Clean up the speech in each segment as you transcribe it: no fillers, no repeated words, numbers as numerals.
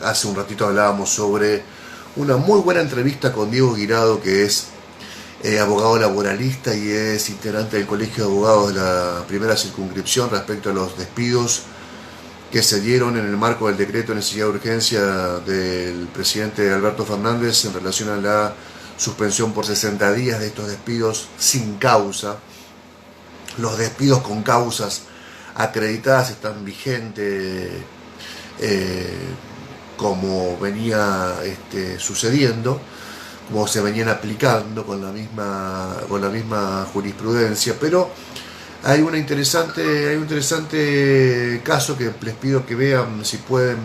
hace un ratito hablábamos sobre una muy buena entrevista con Diego Guirado, que es abogado laboralista y es integrante del Colegio de Abogados de la primera circunscripción respecto a los despidos que se dieron en el marco del decreto de necesidad de urgencia del presidente Alberto Fernández en relación a la suspensión por 60 días de estos despidos sin causa. Los despidos con causas acreditadas están vigentes como venía sucediendo, como se venían aplicando con la misma jurisprudencia, pero hay un interesante caso que les pido que vean, si pueden,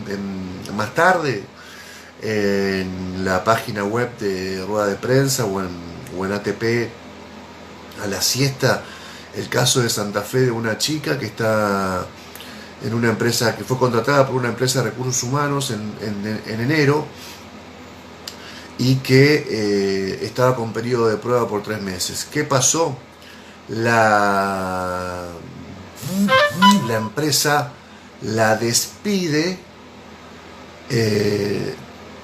más tarde en la página web de Rueda de Prensa o en ATP a la siesta, el caso de Santa Fe de una chica que está en una empresa, que fue contratada por una empresa de recursos humanos en enero y que estaba con periodo de prueba por 3 meses. ¿Qué pasó? La empresa la despide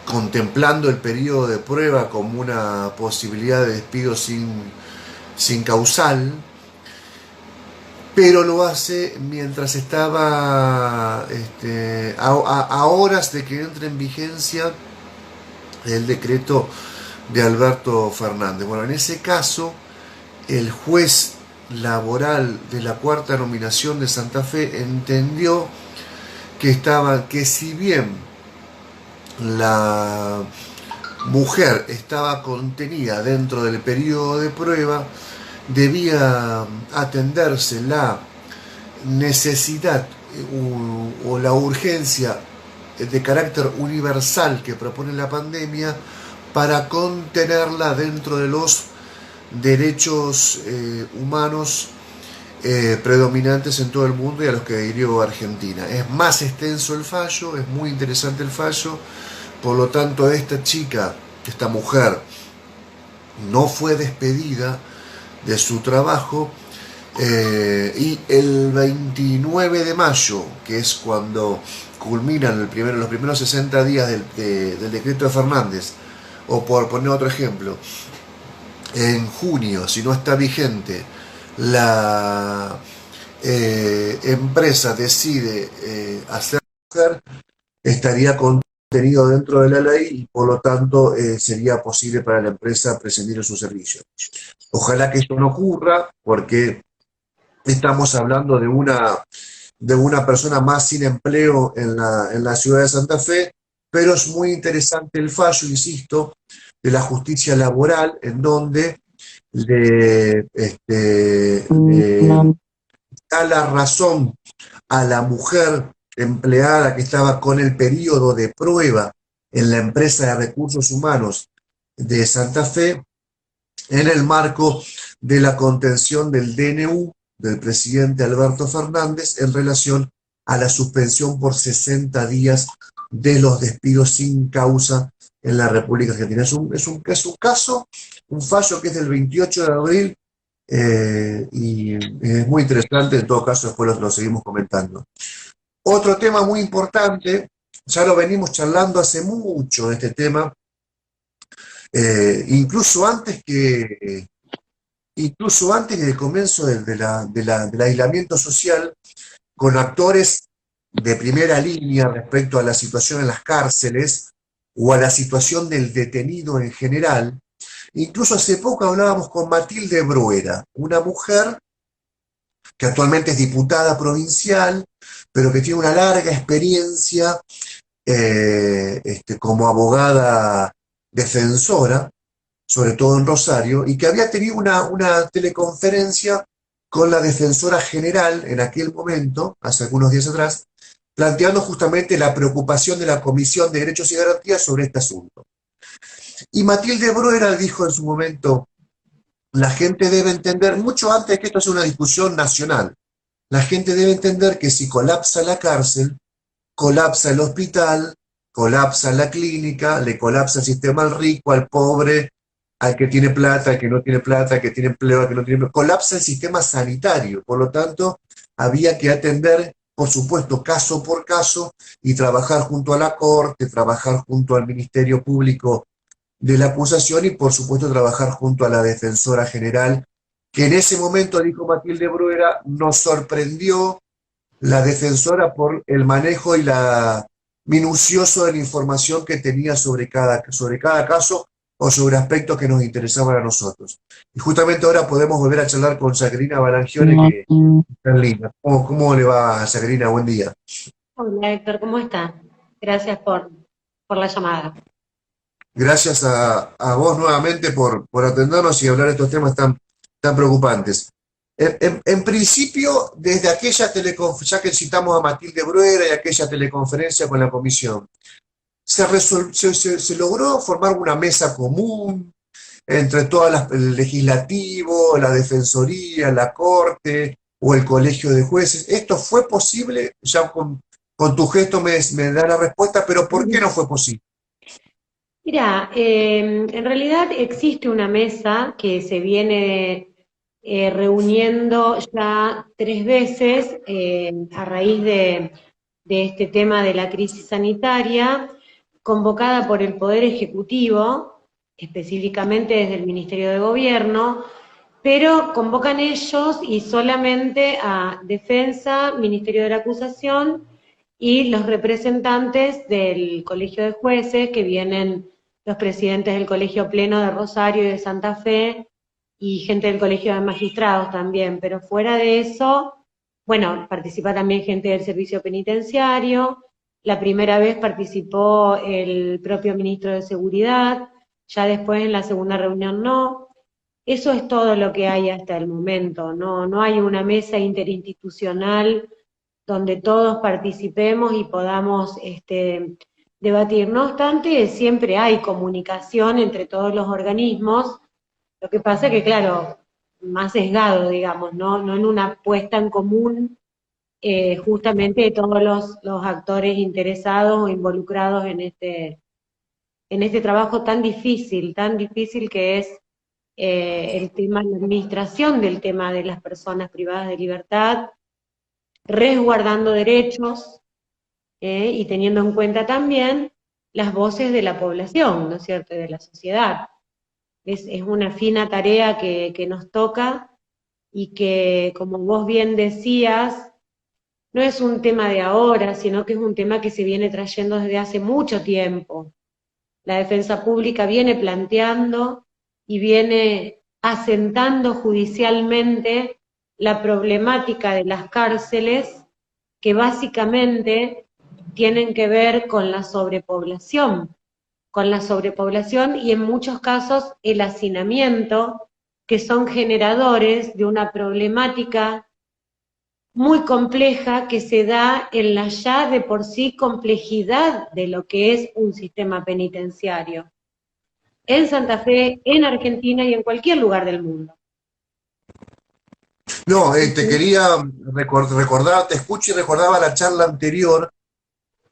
contemplando el periodo de prueba como una posibilidad de despido sin causal, pero lo hace mientras estaba a horas de que entre en vigencia el decreto de Alberto Fernández. Bueno, en ese caso, el juez laboral de la cuarta nominación de Santa Fe entendió que si bien la mujer estaba contenida dentro del periodo de prueba, debía atenderse la necesidad o la urgencia de carácter universal que propone la pandemia para contenerla dentro de los derechos humanos predominantes en todo el mundo y a los que adhirió Argentina. Es más extenso el fallo, es muy interesante el fallo, por lo tanto esta mujer no fue despedida de su trabajo y el 29 de mayo, que es cuando culminan los primeros 60 días del decreto de Fernández, o por poner otro ejemplo, en junio, si no está vigente, la empresa decide hacer mujer, estaría contenido dentro de la ley y por lo tanto sería posible para la empresa prescindir de sus servicios. Ojalá que esto no ocurra, porque estamos hablando de una persona más sin empleo en la ciudad de Santa Fe, pero es muy interesante el fallo, insisto, de la justicia laboral, en donde le da la razón a la mujer empleada que estaba con el periodo de prueba en la empresa de recursos humanos de Santa Fe, en el marco de la contención del DNU del presidente Alberto Fernández en relación a la suspensión por 60 días de los despidos sin causa en la República Argentina. Es un caso, un fallo que es del 28 de abril y es muy interesante. En todo caso después lo seguimos comentando. Otro tema muy importante, ya lo venimos charlando hace mucho de este tema, incluso antes del comienzo del aislamiento social, con actores de primera línea respecto a la situación en las cárceles o a la situación del detenido en general. Incluso hace poco hablábamos con Matilde Bruera, una mujer que actualmente es diputada provincial, pero que tiene una larga experiencia como abogada defensora, sobre todo en Rosario, y que había tenido una teleconferencia con la defensora general en aquel momento, hace algunos días atrás, planteando justamente la preocupación de la Comisión de Derechos y Garantías sobre este asunto. Y Matilde Bruera dijo en su momento: la gente debe entender, mucho antes de que esto sea una discusión nacional, la gente debe entender que si colapsa la cárcel, colapsa el hospital, colapsa la clínica, le colapsa el sistema al rico, al pobre, al que tiene plata, al que no tiene plata, al que tiene empleo, al que no tiene empleo, colapsa el sistema sanitario. Por lo tanto, había que atender por supuesto, caso por caso, y trabajar junto a la Corte, trabajar junto al Ministerio Público de la acusación y, por supuesto, trabajar junto a la Defensora General, que en ese momento, dijo Matilde Bruera, nos sorprendió la defensora por el manejo y la minucioso de la información que tenía sobre cada caso o sobre aspectos que nos interesaban a nosotros. Y justamente ahora podemos volver a charlar con Sabrina Balangione, que está en línea. ¿Cómo le va, Sabrina? Buen día. Hola Héctor, ¿cómo está? Gracias por la llamada. Gracias a vos nuevamente por atendernos y hablar de estos temas tan preocupantes. En principio, desde aquella teleconferencia, ya que citamos a Matilde Bruera y aquella teleconferencia con la comisión, se logró formar una mesa común entre el legislativo, la defensoría, la corte o el colegio de jueces. ¿Esto fue posible? Ya con tu gesto me da la respuesta, pero ¿por qué no fue posible? Mira, en realidad existe una mesa que se viene reuniendo ya 3 veces a raíz de este tema de la crisis sanitaria, convocada por el Poder Ejecutivo, específicamente desde el Ministerio de Gobierno, pero convocan ellos y solamente a Defensa, Ministerio de la Acusación y los representantes del Colegio de Jueces, que vienen los presidentes del Colegio Pleno de Rosario y de Santa Fe, y gente del Colegio de Magistrados también, pero fuera de eso, bueno, participa también gente del Servicio Penitenciario, la primera vez participó el propio ministro de Seguridad, ya después en la segunda reunión no. Eso es todo lo que hay hasta el momento, no hay una mesa interinstitucional donde todos participemos y podamos debatir. No obstante, siempre hay comunicación entre todos los organismos, lo que pasa que, claro, más sesgado, digamos, no en una puesta en común justamente de todos los actores interesados o involucrados en este trabajo tan difícil que es el tema de la administración del tema de las personas privadas de libertad, resguardando derechos y teniendo en cuenta también las voces de la población, ¿no es cierto?, y de la sociedad. Es una fina tarea que nos toca y que, como vos bien decías, no es un tema de ahora, sino que es un tema que se viene trayendo desde hace mucho tiempo. La defensa pública viene planteando y viene asentando judicialmente la problemática de las cárceles, que básicamente tienen que ver con la sobrepoblación y en muchos casos el hacinamiento, que son generadores de una problemática muy compleja que se da en la ya de por sí complejidad de lo que es un sistema penitenciario, en Santa Fe, en Argentina y en cualquier lugar del mundo. No, te quería recordar, te escucho y recordaba la charla anterior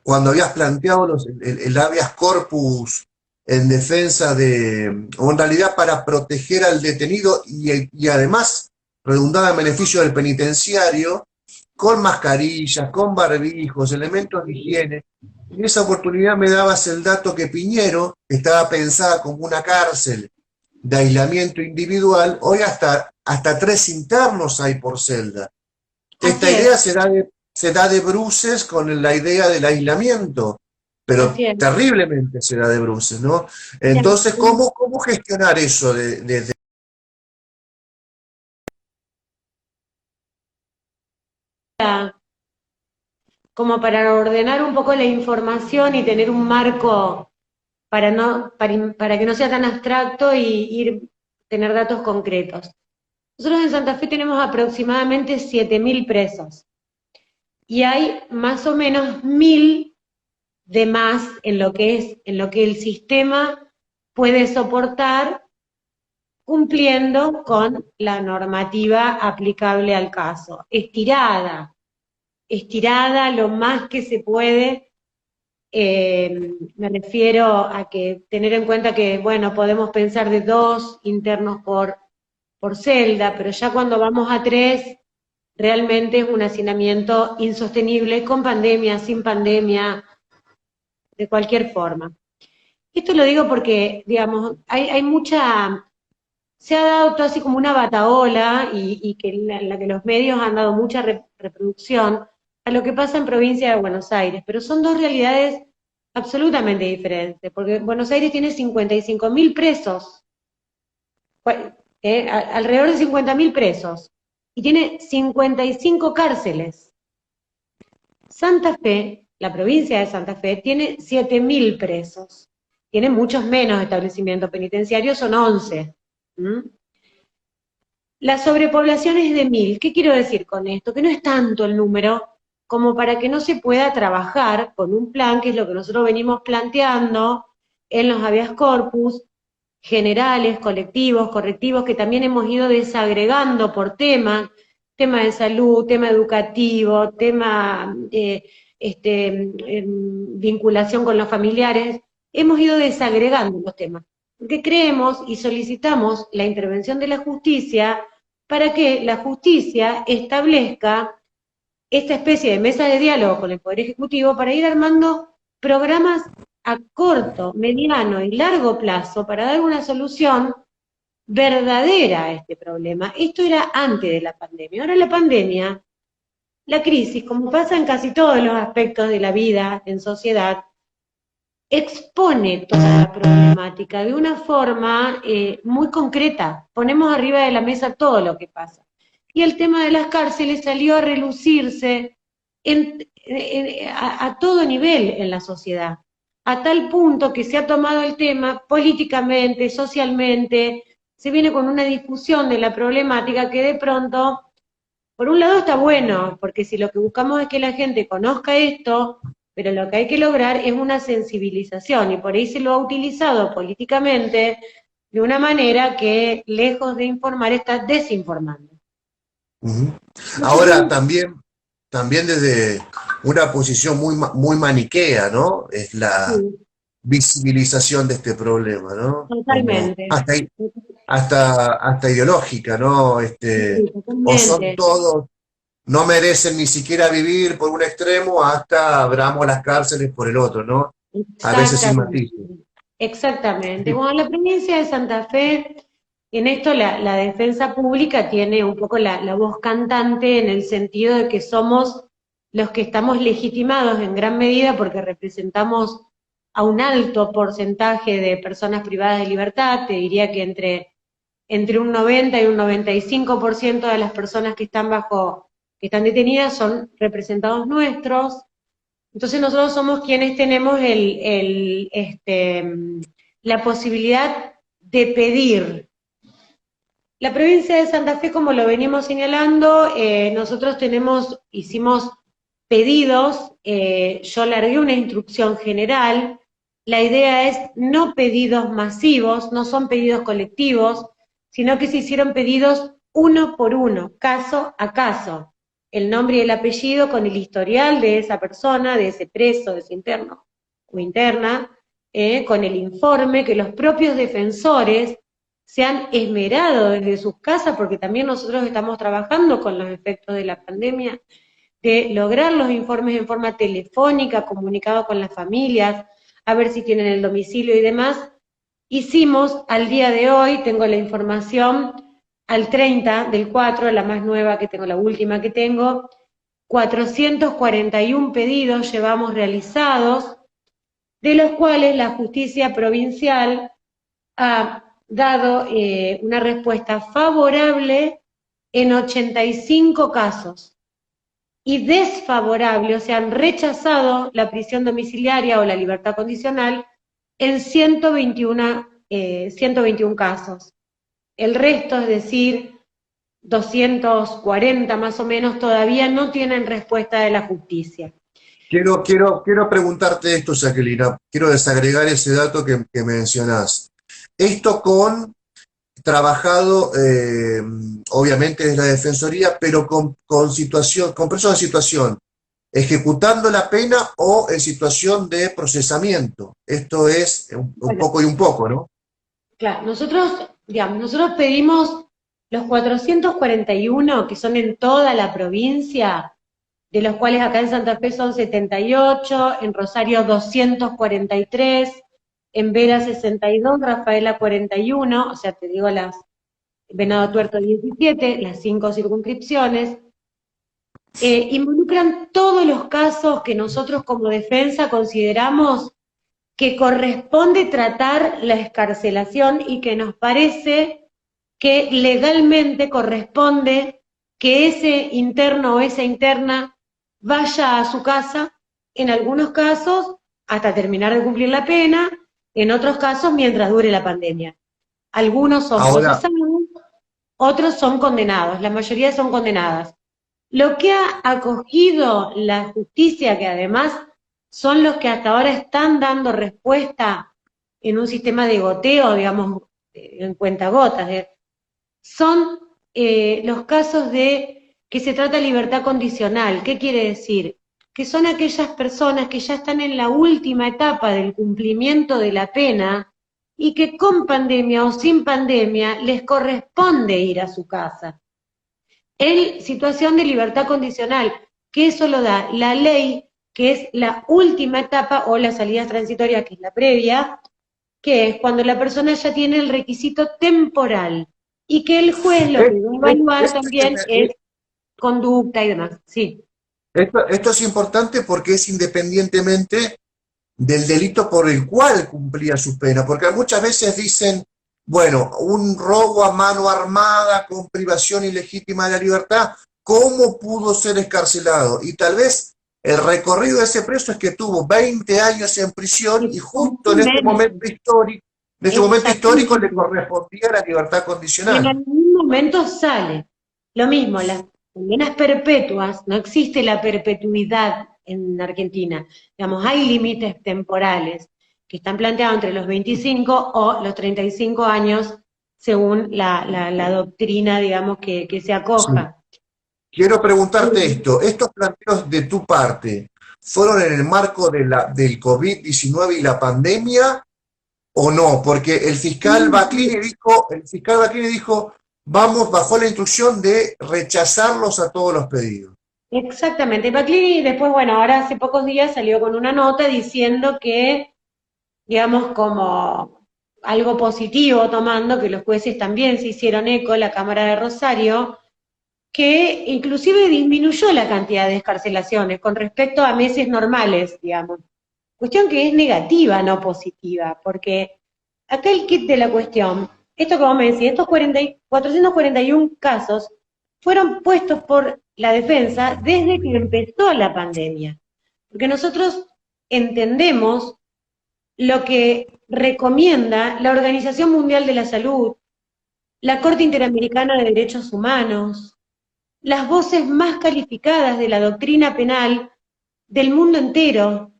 cuando habías planteado el habeas corpus en defensa o en realidad para proteger al detenido y además redundaba en beneficio del penitenciario, con mascarillas, con barbijos, elementos de higiene. En esa oportunidad me dabas el dato que Piñero, que estaba pensada como una cárcel de aislamiento individual, hoy hasta 3 internos hay por celda. Esta Así idea es, se da de bruces con la idea del aislamiento, pero así es. terriblemente se da de bruces, ¿no? Mira, Entonces, ¿cómo gestionar eso como para ordenar un poco la información y tener un marco para que no sea tan abstracto y tener datos concretos. Nosotros en Santa Fe tenemos aproximadamente 7.000 presos y hay más o menos 1.000 de más en lo que el sistema puede soportar cumpliendo con la normativa aplicable al caso, estirada lo más que se puede. Me refiero a que tener en cuenta que, bueno, podemos pensar de 2 internos por celda, pero ya cuando vamos a 3, realmente es un hacinamiento insostenible, con pandemia, sin pandemia, de cualquier forma. Esto lo digo porque, digamos, hay mucha, se ha dado todo así como una batahola y que en la que los medios han dado mucha reproducción a lo que pasa en provincia de Buenos Aires, pero son dos realidades absolutamente diferentes, porque Buenos Aires tiene 55.000 presos, alrededor de 50.000 presos, y tiene 55 cárceles. Santa Fe, la provincia de Santa Fe, tiene 7.000 presos, tiene muchos menos establecimientos penitenciarios, son 11. ¿Mm? La sobrepoblación es de 1.000. ¿Qué quiero decir con esto? Que no es tanto el número como para que no se pueda trabajar con un plan, que es lo que nosotros venimos planteando en los habeas corpus, generales, colectivos, correctivos, que también hemos ido desagregando por tema de salud, tema educativo, tema vinculación con los familiares, hemos ido desagregando los temas, porque creemos y solicitamos la intervención de la justicia para que la justicia establezca esta especie de mesa de diálogo con el Poder Ejecutivo para ir armando programas a corto, mediano y largo plazo para dar una solución verdadera a este problema. Esto era antes de la pandemia. Ahora la pandemia, la crisis, como pasa en casi todos los aspectos de la vida en sociedad, expone toda la problemática de una forma muy concreta. Ponemos arriba de la mesa todo lo que pasa. Y el tema de las cárceles salió a relucirse a todo nivel en la sociedad, a tal punto que se ha tomado el tema políticamente, socialmente, se viene con una discusión de la problemática que de pronto, por un lado está bueno, porque si lo que buscamos es que la gente conozca esto, pero lo que hay que lograr es una sensibilización, y por ahí se lo ha utilizado políticamente de una manera que, lejos de informar, está desinformando. Ahora también desde una posición muy maniquea, ¿no? Es la Sí, visibilización de este problema, ¿no? Como totalmente. hasta ideológica, ¿no? Sí, O son totalmente. todos, no merecen ni siquiera vivir por un extremo, hasta abramos las cárceles por el otro, ¿no? A veces sin Exactamente. matices. Exactamente. Bueno, la provincia de Santa Fe, en esto la defensa pública tiene un poco la voz cantante en el sentido de que somos los que estamos legitimados en gran medida porque representamos a un alto porcentaje de personas privadas de libertad, te diría que entre un 90 y un 95% de las personas que están detenidas son representados nuestros. Entonces nosotros somos quienes tenemos la posibilidad de pedir. La provincia de Santa Fe, como lo venimos señalando, nosotros hicimos pedidos, yo largué una instrucción general, la idea es no pedidos masivos, no son pedidos colectivos, sino que se hicieron pedidos uno por uno, caso a caso, el nombre y el apellido con el historial de esa persona, de ese preso, de ese interno o interna, con el informe que los propios defensores se han esmerado desde sus casas, porque también nosotros estamos trabajando con los efectos de la pandemia, de lograr los informes en forma telefónica, comunicado con las familias, a ver si tienen el domicilio y demás. Hicimos al día de hoy, tengo la información, al 30 del 4, la más nueva que tengo, la última que tengo, 441 pedidos llevamos realizados, de los cuales la justicia provincial ha dado una respuesta favorable en 85 casos y desfavorable, o sea, han rechazado la prisión domiciliaria o la libertad condicional en 121 casos. El resto, es decir, 240 más o menos, todavía no tienen respuesta de la justicia. Quiero preguntarte esto, Jacqueline, quiero desagregar ese dato que mencionás. Esto trabajado, obviamente desde la Defensoría, pero con personas en situación, ejecutando la pena o en situación de procesamiento. Esto es un Bueno, poco y un poco, ¿no? claro, nosotros pedimos los 441 que son en toda la provincia, de los cuales acá en Santa Fe son 78, en Rosario 243, en Vera 62, Rafaela 41, o sea, te digo las Venado Tuerto 17, las 5 circunscripciones, involucran todos los casos que nosotros como defensa consideramos que corresponde tratar la excarcelación y que nos parece que legalmente corresponde que ese interno o esa interna vaya a su casa, en algunos casos hasta terminar de cumplir la pena, en otros casos mientras dure la pandemia. Algunos son Ahora, procesados, otros son condenados, la mayoría son condenadas. Lo que ha acogido la justicia, que además son los que hasta ahora están dando respuesta en un sistema de goteo, digamos, en cuentagotas, son los casos de que se trata de libertad condicional. ¿Qué quiere decir? Que son aquellas personas que ya están en la última etapa del cumplimiento de la pena y que con pandemia o sin pandemia les corresponde ir a su casa. En situación de libertad condicional, que eso lo da la ley, que es la última etapa, o la salida transitoria, que es la previa, que es cuando la persona ya tiene el requisito temporal, y que el juez lo que va a evaluar también es conducta y demás. Sí. esto es importante porque es independientemente del delito por el cual cumplía su pena, porque muchas veces dicen, bueno, un robo a mano armada con privación ilegítima de la libertad, ¿cómo pudo ser escarcelado? Y tal vez el recorrido de ese preso es que tuvo 20 años en prisión y justo en este momento histórico, le correspondía la libertad Y en condicional. algún momento sale. Lo mismo, las condenas perpetuas, no existe la perpetuidad en Argentina. Digamos, hay límites temporales que están planteados entre los 25 o los 35 años según la doctrina, digamos, que se Sí. acoja. Quiero preguntarte esto, ¿estos planteos de tu parte fueron en el marco del COVID-19 y la pandemia o no? Porque el fiscal Baclini dijo, vamos bajo la instrucción de rechazarlos a todos los pedidos. Exactamente. Baclini después, bueno, ahora hace pocos días salió con una nota diciendo que, digamos, como algo positivo, tomando que los jueces también se hicieron eco, la Cámara de Rosario, que inclusive disminuyó la cantidad de escarcelaciones con respecto a meses normales, digamos. Cuestión que es negativa, no positiva, porque acá el kit de la cuestión, esto que vos me decís, estos 441 casos fueron puestos por la defensa desde que empezó la pandemia. Porque nosotros entendemos lo que recomienda la Organización Mundial de la Salud, la Corte Interamericana de Derechos Humanos, las voces más calificadas de la doctrina penal del mundo entero,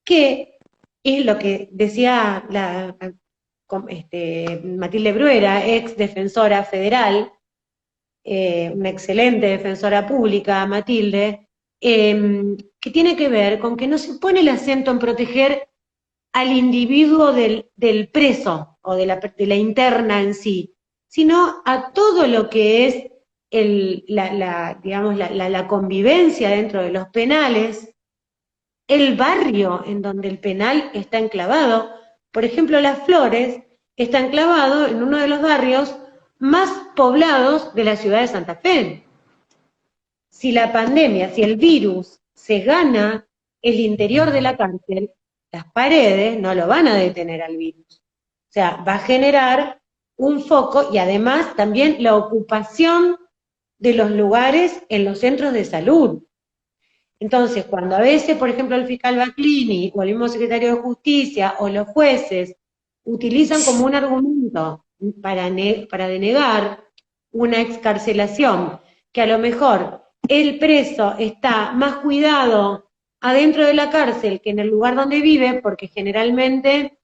que es lo que decía Matilde Bruera, ex defensora federal, una excelente defensora pública, Matilde, que tiene que ver con que no se pone el acento en proteger al individuo del preso o de la interna en sí, sino a todo lo que es la convivencia dentro de los penales, el barrio en donde el penal está enclavado. Por ejemplo, Las Flores está enclavado en uno de los barrios más poblados de la ciudad de Santa Fe. Si la pandemia, si el virus se gana el interior de la cárcel, las paredes no lo van a detener al virus. O sea, va a generar un foco y además también la ocupación de los lugares en los centros de salud. Entonces, cuando a veces, por ejemplo, el fiscal Baclini o el mismo secretario de Justicia o los jueces utilizan como un argumento para denegar una excarcelación, que a lo mejor el preso está más cuidado adentro de la cárcel que en el lugar donde vive, porque generalmente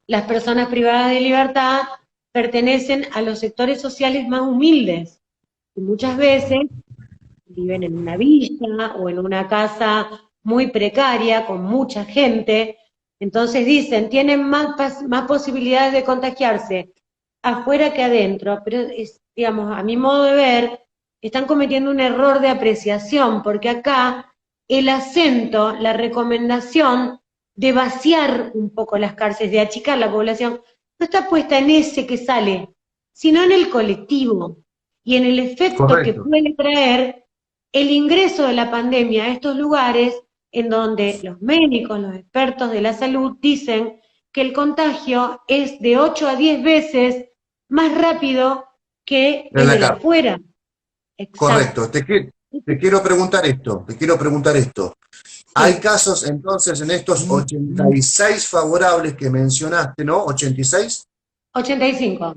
las personas privadas de libertad pertenecen a los sectores sociales más humildes, y muchas veces viven en una villa o en una casa muy precaria, con mucha gente, entonces dicen, tienen más posibilidades de contagiarse afuera que adentro, pero digamos, a mi modo de ver, están cometiendo un error de apreciación, porque acá el acento, la recomendación de vaciar un poco las cárceles, de achicar la población, no está puesta en ese que sale, sino en el colectivo y en el efecto que Correcto. puede traer el ingreso de la pandemia a estos lugares en donde los médicos, los expertos de la salud dicen que el contagio es de 8 a 10 veces más rápido que En el la de la cárcel. afuera. Correcto. Exacto. Te quiero preguntar esto, te quiero preguntar esto. Hay Sí, casos entonces en estos 86 favorables que mencionaste, ¿no? 86, 85.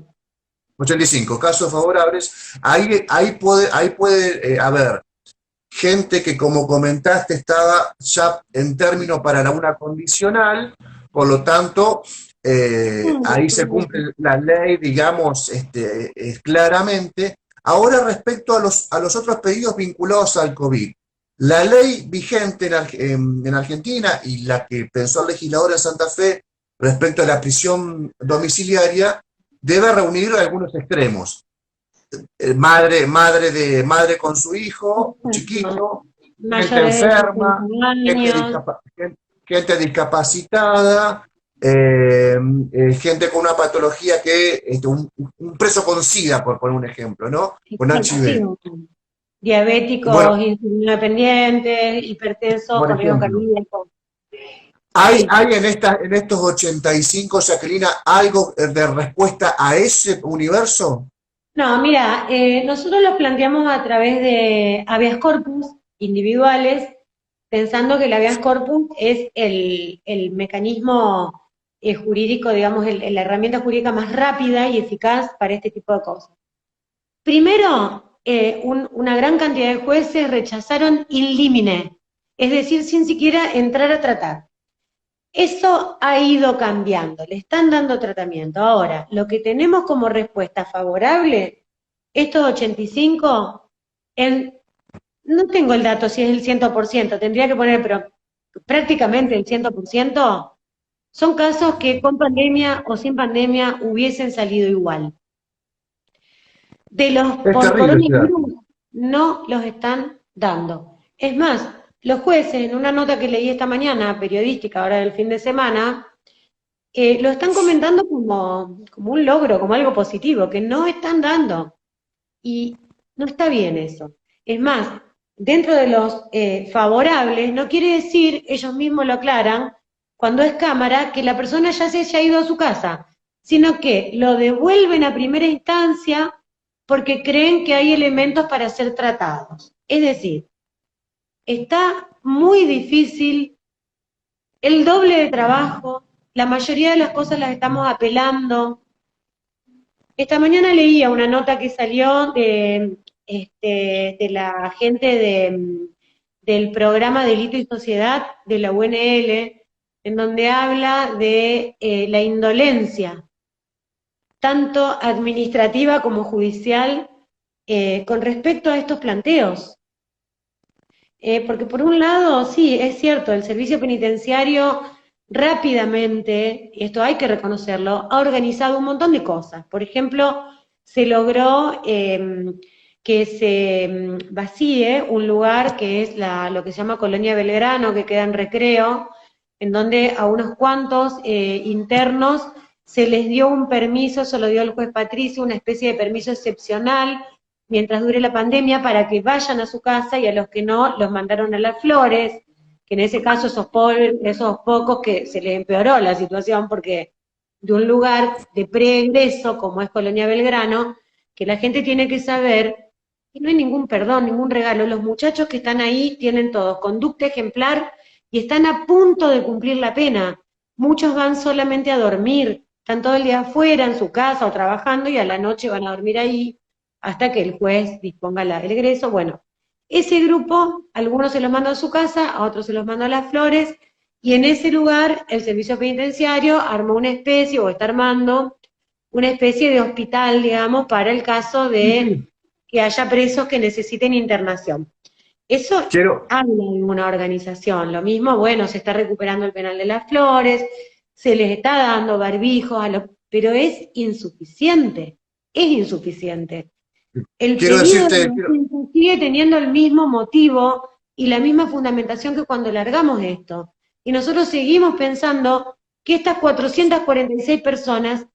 85 casos favorables. Ahí puede haber gente que, como comentaste, estaba ya en término para una condicional, por lo tanto, ahí se cumple la ley, digamos, claramente. Ahora, respecto a los otros pedidos vinculados al COVID, la ley vigente en Argentina y la que pensó el legislador en Santa Fe respecto a la prisión domiciliaria debe reunir algunos extremos. Madre con su hijo chiquito, gente Mayores de 60 enferma, gente, años. gente discapacitada, gente con una patología un preso con SIDA, por poner un ejemplo, ¿no? Con Exacto, sí. HIV. Diabéticos, Bueno, insulino dependientes, hipertensos, por con riesgo ejemplo, cardíaco. ¿hay Sí. en estos 85, Jacqueline, algo de respuesta a ese universo? No, mira, nosotros los planteamos a través de habeas corpus individuales, pensando que el habeas corpus es el mecanismo jurídico, digamos, la herramienta jurídica más rápida y eficaz para este tipo de cosas. Primero, una gran cantidad de jueces rechazaron in limine, es decir, sin siquiera entrar a tratar. Eso ha ido cambiando, le están dando tratamiento. Ahora, lo que tenemos como respuesta favorable, estos 85, no tengo el dato si es el 100%, tendría que poner, pero prácticamente el 100%, son casos que con pandemia o sin pandemia hubiesen salido igual. De los Es por terrible ese dato. coronavirus no los están dando. Es más, los jueces, en una nota que leí esta mañana, periodística, ahora del fin de semana, lo están comentando como un logro, como algo positivo, que no están dando. Y no está bien eso. Es más, dentro de los favorables, no quiere decir, ellos mismos lo aclaran, cuando es cámara, que la persona ya se haya ido a su casa, sino que lo devuelven a primera instancia porque creen que hay elementos para ser tratados. Es decir, está muy difícil, el doble de trabajo, la mayoría de las cosas las estamos apelando. Esta mañana leía una nota que salió de la gente del programa Delito y Sociedad de la UNL, en donde habla de la indolencia, tanto administrativa como judicial, con respecto a estos planteos. Porque por un lado, sí, es cierto, el servicio penitenciario rápidamente, y esto hay que reconocerlo, ha organizado un montón de cosas. Por ejemplo, se logró que se vacíe un lugar que es lo que se llama Colonia Belgrano, que queda en Recreo, en donde a unos cuantos internos se les dio un permiso, se lo dio el juez Patricio, una especie de permiso excepcional, mientras dure la pandemia, para que vayan a su casa, y a los que no, los mandaron a las Flores, que en ese caso esos pocos que se les empeoró la situación, porque de un lugar de preegreso como es Colonia Belgrano, que la gente tiene que saber que no hay ningún perdón, ningún regalo. Los muchachos que están ahí tienen todo, conducta ejemplar, y están a punto de cumplir la pena. Muchos van solamente a dormir, están todo el día afuera, en su casa o trabajando, y a la noche van a dormir ahí, hasta que el juez disponga el egreso. Bueno, ese grupo, algunos se los mandó a su casa, a otros se los mandó a las Flores, y en ese lugar el servicio penitenciario armó una especie, o está armando, una especie de hospital, digamos, para el caso Sí, de sí. que haya presos que necesiten internación. Eso Quiero, habla de una organización. Lo mismo, bueno, se está recuperando el penal de las Flores, se les está dando barbijos pero es insuficiente, es insuficiente. El Quiero pedido de decirte, emergencia sigue teniendo el mismo motivo y la misma fundamentación que cuando largamos esto. Y nosotros seguimos pensando que estas 446 personas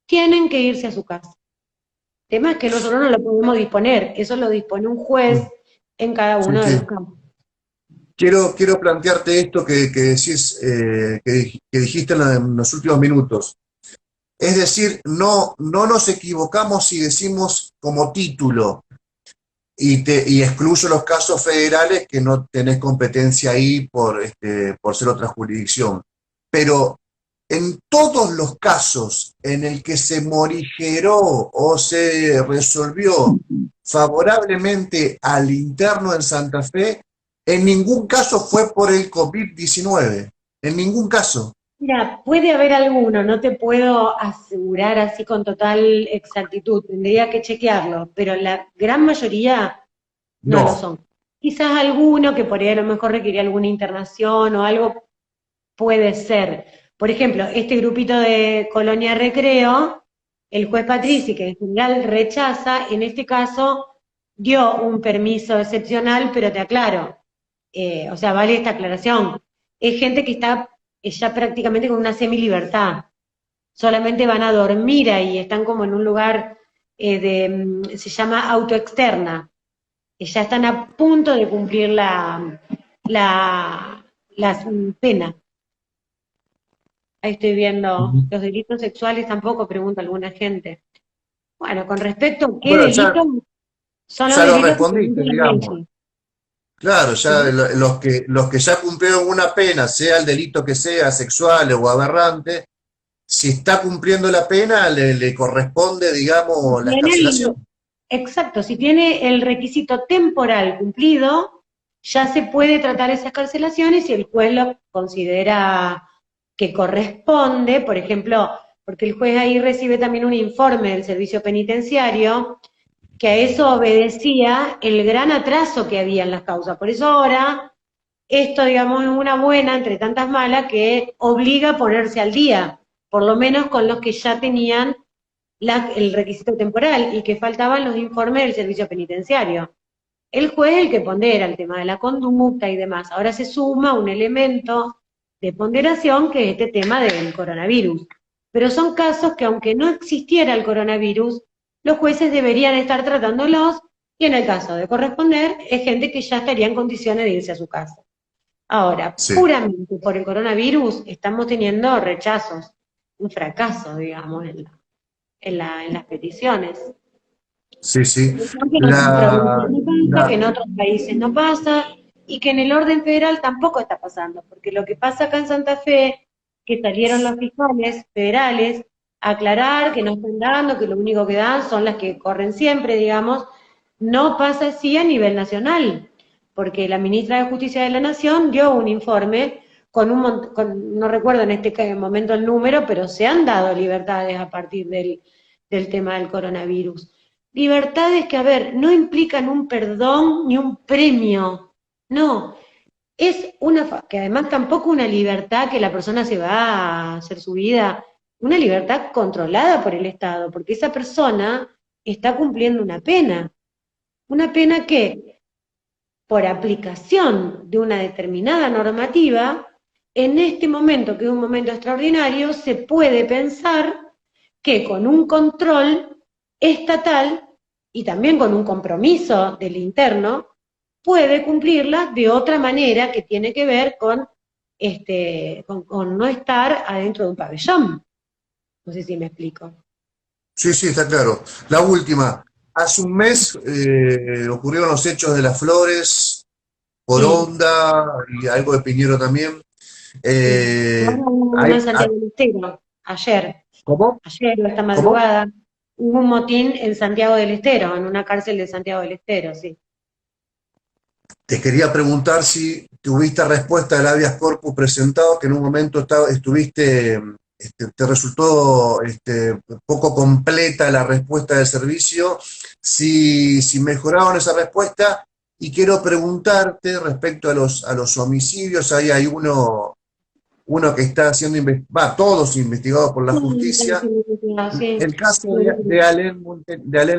tienen que irse a su casa. El tema es que nosotros no lo podemos disponer, eso lo dispone un juez en cada sí, uno de sí. los campos. Quiero plantearte esto que decís, que dijiste en los últimos minutos. Es decir, no nos equivocamos si decimos como título, y excluyo los casos federales que no tenés competencia ahí por ser otra jurisdicción. Pero en todos los casos en el que se morigeró o se resolvió favorablemente al interno en Santa Fe, en ningún caso fue por el COVID-19. En ningún caso. Mira, puede haber alguno, no te puedo asegurar así con total exactitud, tendría que chequearlo, pero la gran mayoría no lo No. son. Quizás alguno que por ahí a lo mejor requería alguna internación o algo, puede ser. Por ejemplo, este grupito de Colonia Recreo, el juez Patrici, que en general rechaza, en este caso dio un permiso excepcional, pero te aclaro, o sea, vale esta aclaración, es gente que está ya prácticamente con una semilibertad, solamente van a dormir ahí, están como en un lugar se llama autoexterna, que ya están a punto de cumplir la pena. Ahí estoy viendo los delitos sexuales tampoco, pregunta alguna gente. Bueno, con respecto a qué Bueno, delitos, son los ya lo delitos que respondiste, permite la digamos. ley. Claro, ya ¿Sí? los que ya cumplieron una pena, sea el delito que sea, sexual o aberrante, si está cumpliendo la pena, le corresponde, digamos, la Tiene excarcelación. exacto, si tiene el requisito temporal cumplido, ya se puede tratar esas carcelaciones si el juez lo considera que corresponde, por ejemplo, porque el juez ahí recibe también un informe del servicio penitenciario, que a eso obedecía el gran atraso que había en las causas. Por eso ahora, esto, digamos, es una buena entre tantas malas que obliga a ponerse al día, por lo menos con los que ya tenían el requisito temporal y que faltaban los informes del servicio penitenciario. El juez es el que pondera el tema de la conducta y demás. Ahora se suma un elemento de ponderación que es este tema del coronavirus. Pero son casos que aunque no existiera el coronavirus, los jueces deberían estar tratándolos y en el caso de corresponder es gente que ya estaría en condiciones de irse a su casa. Ahora, Sí, puramente por el coronavirus estamos teniendo rechazos, un fracaso, digamos, en las peticiones. sí, sí. Que en otras provincias La, no pasa, que la, en otros países no pasa, y que en el orden federal tampoco está pasando, porque lo que pasa acá en Santa Fe, que salieron los fiscales federales a aclarar que no están dando, que lo único que dan son las que corren siempre, digamos, no pasa así a nivel nacional, porque la ministra de Justicia de la Nación dio un informe no recuerdo en este momento el número, pero se han dado libertades a partir del tema del coronavirus. Libertades que, a ver, no implican un perdón ni un premio, no, es que además tampoco una libertad que la persona se va a hacer su vida, una libertad controlada por el Estado, porque esa persona está cumpliendo una pena que, por aplicación de una determinada normativa, en este momento, que es un momento extraordinario, se puede pensar que con un control estatal y también con un compromiso del interno, puede cumplirla de otra manera que tiene que ver con no estar adentro de un pabellón. No sé si me explico. sí, sí, está claro. La última. Hace un mes ocurrieron los hechos de Las Flores, por Sí, Onda y algo de Piñero también. sí. Ahora Eh, hubo uno en hay- hay- Santiago del Estero, ¿Cómo? ayer o esta ¿Cómo? madrugada, hubo un motín en Santiago del Estero, en una cárcel de Santiago del Estero, sí. Te quería preguntar si tuviste respuesta del habeas corpus presentado, que en un momento estuviste, te resultó poco completa la respuesta del servicio, si mejoraron esa respuesta, y quiero preguntarte respecto a los homicidios, ahí hay uno uno que está siendo, todos investigados por la justicia. Sí, El caso de Alén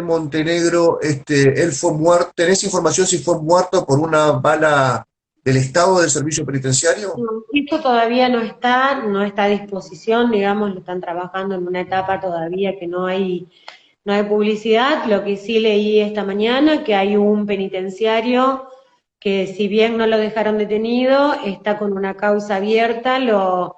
Montenegro, él fue muerto. ¿Tenés información si fue muerto por una bala del Estado del Servicio Penitenciario? no, esto todavía no está a disposición, digamos, lo están trabajando en una etapa todavía que no hay publicidad. Lo que sí leí esta mañana, que hay un penitenciario que si bien no lo dejaron detenido, está con una causa abierta, lo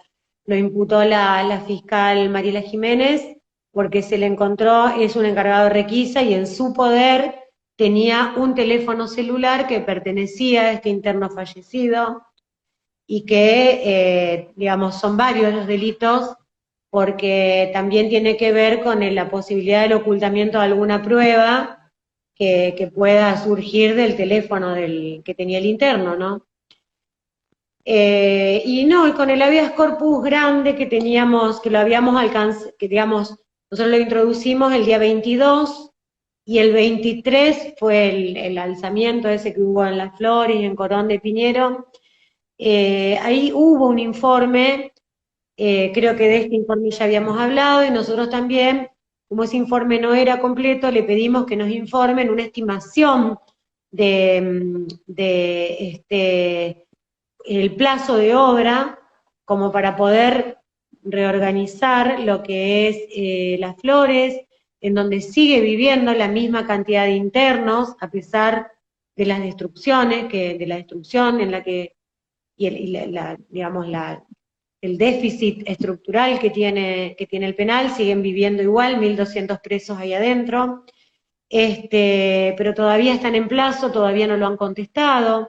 imputó la fiscal Mariela Jiménez, porque se le encontró, es un encargado de requisa y en su poder tenía un teléfono celular que pertenecía a este interno fallecido y que, digamos, son varios los delitos, porque también tiene que ver con la posibilidad del ocultamiento de alguna prueba que pueda surgir del teléfono que tenía el interno, ¿no? Y no, y con el habeas corpus grande que teníamos, que lo habíamos alcanzado, que digamos, nosotros lo introducimos el día 22, y el 23 fue el alzamiento ese que hubo en Las Flores y en Corón de Piñero. Ahí hubo un informe, creo que de este informe ya habíamos hablado, y nosotros también, como ese informe no era completo, le pedimos que nos informen una estimación de el plazo de obra, como para poder reorganizar lo que es Las Flores, en donde sigue viviendo la misma cantidad de internos, a pesar de las destrucciones, de la destrucción en la que digamos, el déficit estructural que tiene el penal, siguen viviendo igual, 1.200 presos ahí adentro, pero todavía están en plazo, todavía no lo han contestado.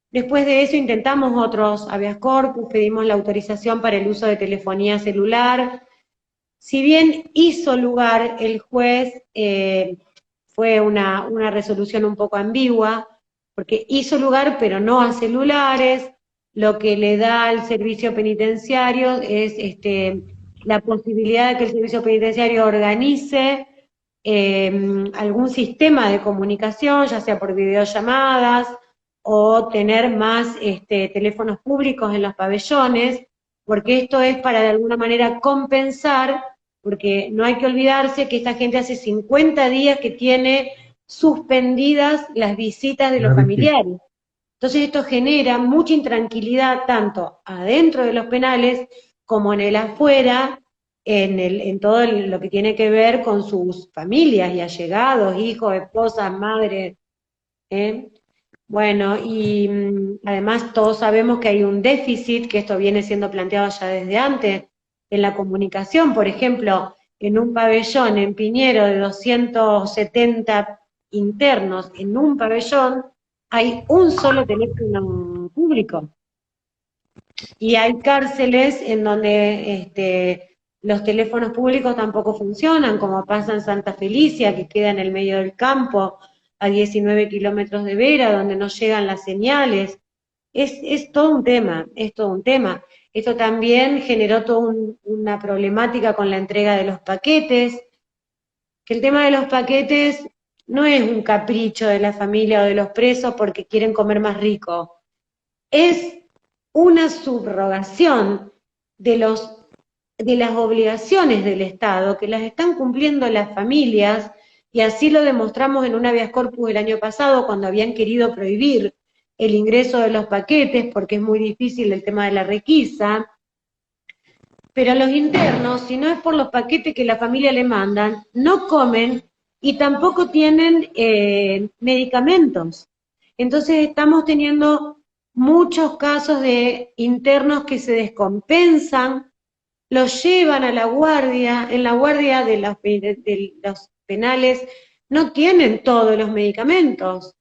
Después de eso intentamos otros habeas corpus, pedimos la autorización para el uso de telefonía celular. Si bien hizo lugar el juez, fue una resolución un poco ambigua, porque hizo lugar pero no a celulares. Lo que le da al servicio penitenciario es la posibilidad de que el servicio penitenciario organice algún sistema de comunicación, ya sea por videollamadas o tener más teléfonos públicos en los pabellones, porque esto es para de alguna manera compensar, porque no hay que olvidarse que esta gente hace 50 días que tiene suspendidas las visitas de los familiares. Entonces esto genera mucha intranquilidad tanto adentro de los penales como en el afuera, en todo lo que tiene que ver con sus familias y allegados, hijos, esposas, madres. ¿eh? Bueno, y además todos sabemos que hay un déficit, que esto viene siendo planteado ya desde antes, en la comunicación. Por ejemplo, en un pabellón en Piñero de 270 internos, en un pabellón hay un solo teléfono público. Y hay cárceles en donde los teléfonos públicos tampoco funcionan, como pasa en Santa Felicia, que queda en el medio del campo, a 19 kilómetros de Vera, donde no llegan las señales. Es todo un tema, es todo un tema. Esto también generó toda una problemática con la entrega de los paquetes, que el tema de los paquetes no es un capricho de la familia o de los presos porque quieren comer más rico, es una subrogación de las obligaciones del Estado, que las están cumpliendo las familias, y así lo demostramos en un habeas corpus el año pasado, cuando habían querido prohibir el ingreso de los paquetes, porque es muy difícil el tema de la requisa. Pero los internos, si no es por los paquetes que la familia le mandan, no comen y tampoco tienen medicamentos. Entonces estamos teniendo muchos casos de internos que se descompensan, los llevan a la guardia, en la guardia de los penales no tienen todos los medicamentos,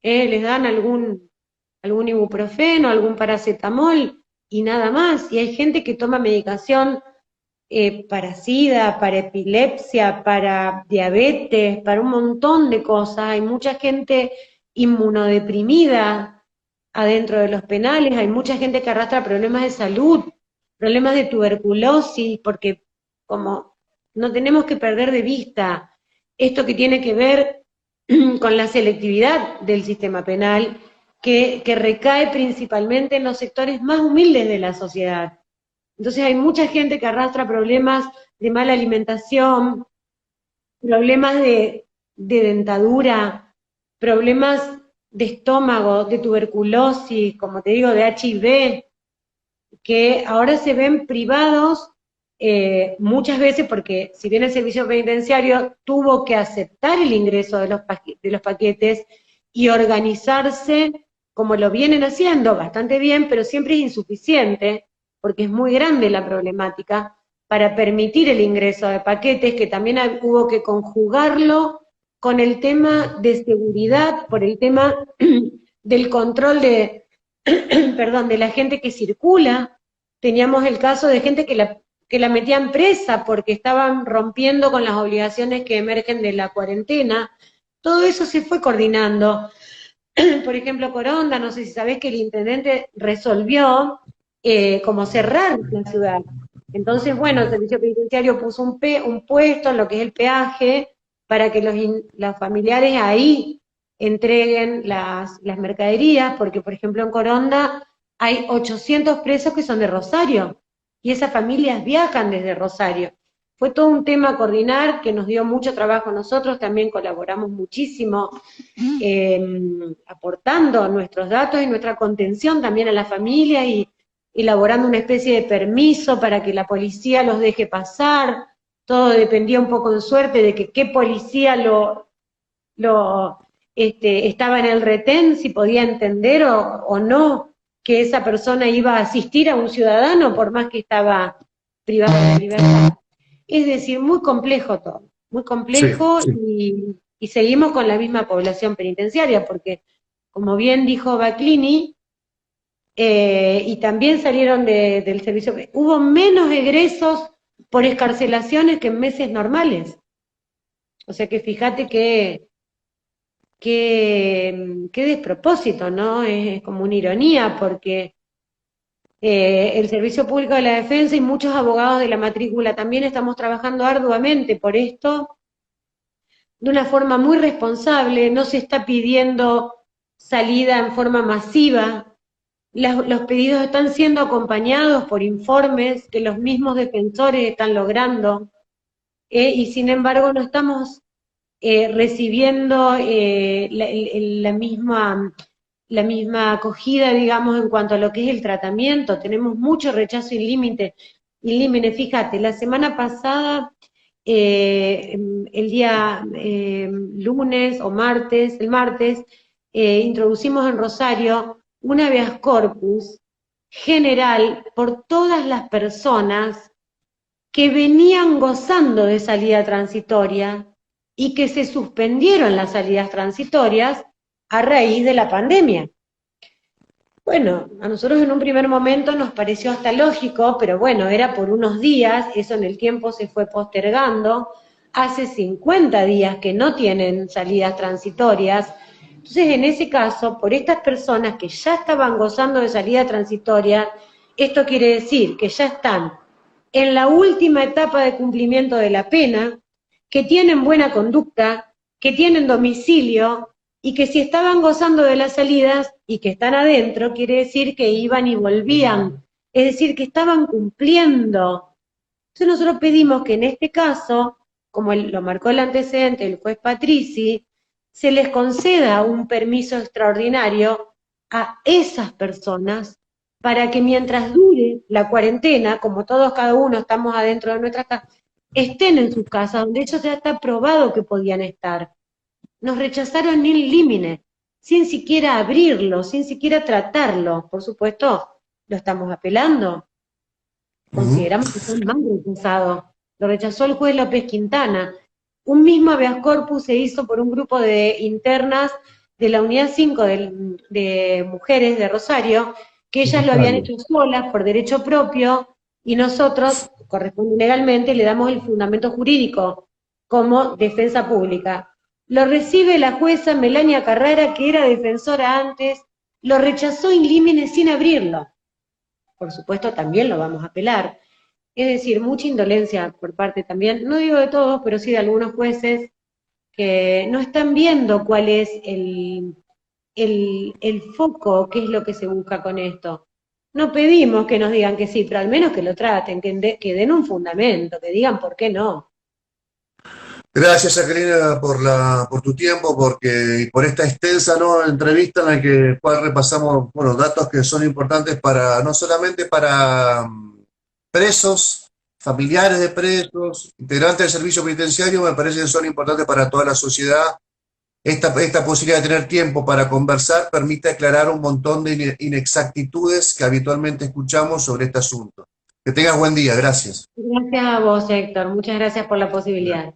les dan algún ibuprofeno, algún paracetamol y nada más, y hay gente que toma medicación para SIDA, para epilepsia, para diabetes, para un montón de cosas, hay mucha gente inmunodeprimida adentro de los penales, hay mucha gente que arrastra problemas de salud, problemas de tuberculosis, porque como no tenemos que perder de vista esto que tiene que ver con la selectividad del sistema penal, que recae principalmente en los sectores más humildes de la sociedad. Entonces hay mucha gente que arrastra problemas de mala alimentación, problemas de dentadura, problemas de estómago, de tuberculosis, como te digo, de HIV, que ahora se ven privados muchas veces porque si bien el servicio penitenciario tuvo que aceptar el ingreso de los paquetes y organizarse como lo vienen haciendo, bastante bien, pero siempre es insuficiente, porque es muy grande la problemática, para permitir el ingreso de paquetes, que también hubo que conjugarlo con el tema de seguridad, por el tema del control de, perdón, de la gente que circula. Teníamos el caso de gente que la metían presa porque estaban rompiendo con las obligaciones que emergen de la cuarentena. Todo eso se fue coordinando. Por ejemplo, Coronda, no sé si sabés que el intendente resolvió como cerrar la ciudad. Entonces, bueno, el servicio penitenciario puso un puesto en lo que es el peaje para que los familiares ahí entreguen las mercaderías, porque por ejemplo en Coronda hay 800 presos que son de Rosario, y esas familias viajan desde Rosario. Fue todo un tema a coordinar que nos dio mucho trabajo a nosotros, también colaboramos muchísimo aportando nuestros datos y nuestra contención también a la familia y elaborando una especie de permiso para que la policía los deje pasar. Todo dependía un poco en suerte de que qué policía estaba en el retén, si podía entender o no que esa persona iba a asistir a un ciudadano por más que estaba privado de libertad. Es decir, muy complejo todo, muy complejo, sí, sí. Y seguimos con la misma población penitenciaria, porque como bien dijo Baclini, y también salieron del servicio, hubo menos egresos por excarcelaciones que en meses normales. O sea que fíjate qué despropósito, ¿no? Es como una ironía, porque el Servicio Público de la Defensa y muchos abogados de la matrícula también estamos trabajando arduamente por esto, de una forma muy responsable. No se está pidiendo salida en forma masiva. Los pedidos están siendo acompañados por informes que los mismos defensores están logrando, y sin embargo no estamos recibiendo la misma acogida, digamos, en cuanto a lo que es el tratamiento. Tenemos mucho rechazo ilímite. Fíjate, la semana pasada, el día lunes o martes, el martes, introducimos en Rosario un habeas corpus general por todas las personas que venían gozando de salida transitoria y que se suspendieron las salidas transitorias a raíz de la pandemia. Bueno, a nosotros en un primer momento nos pareció hasta lógico, pero bueno, era por unos días, eso en el tiempo se fue postergando. Hace 50 días que no tienen salidas transitorias. Entonces, en ese caso, por estas personas que ya estaban gozando de salida transitoria, esto quiere decir que ya están en la última etapa de cumplimiento de la pena, que tienen buena conducta, que tienen domicilio, y que si estaban gozando de las salidas y que están adentro, quiere decir que iban y volvían, es decir, que estaban cumpliendo. Entonces nosotros pedimos que en este caso, como lo marcó el antecedente el juez Patrici, se les conceda un permiso extraordinario a esas personas para que mientras dure la cuarentena, como todos cada uno estamos adentro de nuestra casa, estén en sus casas, donde ellos ya está probado que podían estar. Nos rechazaron in limine, sin siquiera abrirlo, sin siquiera tratarlo. Por supuesto, lo estamos apelando. Consideramos que son más rechazados. Lo rechazó el juez López Quintana. Un mismo habeas corpus se hizo por un grupo de internas de la unidad 5 de mujeres de Rosario, que ellas lo habían hecho solas por derecho propio, y nosotros, corresponde legalmente, le damos el fundamento jurídico como defensa pública. Lo recibe la jueza Melania Carrara, que era defensora antes, lo rechazó in limine sin abrirlo. Por supuesto, también lo vamos a apelar. Es decir, mucha indolencia por parte también, no digo de todos, pero sí de algunos jueces que no están viendo cuál es el foco, qué es lo que se busca con esto. no pedimos que nos digan que sí, pero al menos que lo traten, que den un fundamento, que digan por qué no. Gracias, Jacqueline, por tu tiempo, y por esta extensa, ¿no?, entrevista en la cual repasamos, bueno, datos que son importantes para, no solamente para presos, familiares de presos, integrantes del servicio penitenciario, me parece que son importantes para toda la sociedad. Esta posibilidad de tener tiempo para conversar permite aclarar un montón de inexactitudes que habitualmente escuchamos sobre este asunto. Que tengas buen día, gracias. Gracias a vos, Héctor. Muchas gracias por la posibilidad.